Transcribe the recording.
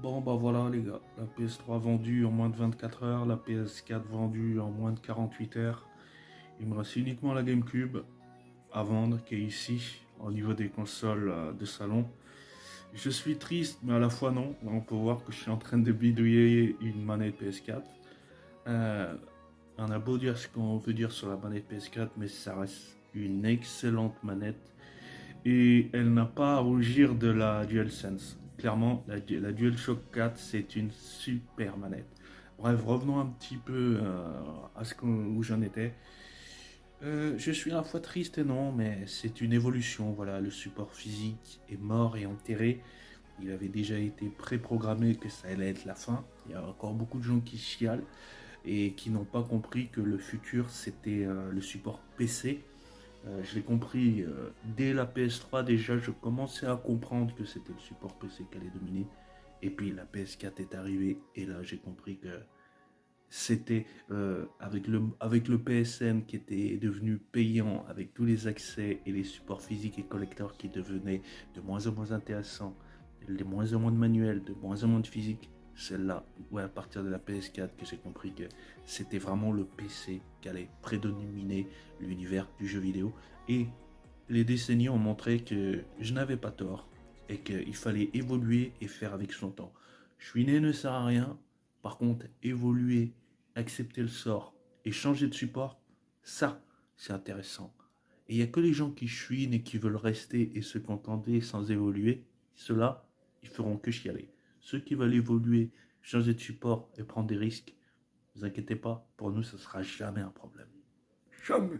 Bon bah voilà les gars, la PS3 vendue en moins de 24 heures, la PS4 vendue en moins de 48 heures. Il me reste uniquement la GameCube à vendre qui est ici au niveau des consoles de salon. Je suis triste mais à la fois non. On peut voir que je suis en train de bidouiller une manette PS4. Euh, on a beau dire ce qu'on veut dire sur la manette PS4 mais ça reste une excellente manette. Et elle n'a pas à rougir de la DualSense. Clairement, la DualShock 4, c'est une super manette. Bref, revenons un petit peu à où j'en étais. Je suis à la fois triste et non, mais c'est une évolution. Voilà, le support physique est mort et enterré. Il avait déjà été préprogrammé que ça allait être la fin. Il y a encore beaucoup de gens qui chialent et qui n'ont pas compris que le futur, c'était le support PC. Je l'ai compris dès la PS3 déjà, je commençais à comprendre que c'était le support PC qui allait dominer. Et puis la PS4 est arrivée et là j'ai compris que c'était avec le PSN qui était devenu payant, avec tous les accès et les supports physiques et collecteurs qui devenaient de moins en moins intéressants, de moins en moins de manuels, de moins en moins de physique. C'est là où à partir de la PS4 que j'ai compris que c'était vraiment le PC qui allait prédominer l'univers du jeu vidéo. Et les décennies ont montré que je n'avais pas tort et qu'il fallait évoluer et faire avec son temps. Je suis né ne sert à rien. Par contre, évoluer, accepter le sort et changer de support, ça, c'est intéressant. Et il n'y a que les gens qui chouinent et qui veulent rester et se contenter sans évoluer, ceux-là, ils feront que chialer. Ceux qui veulent évoluer, changer de support et prendre des risques, ne vous inquiétez pas, pour nous, ce ne sera jamais un problème. Jamais.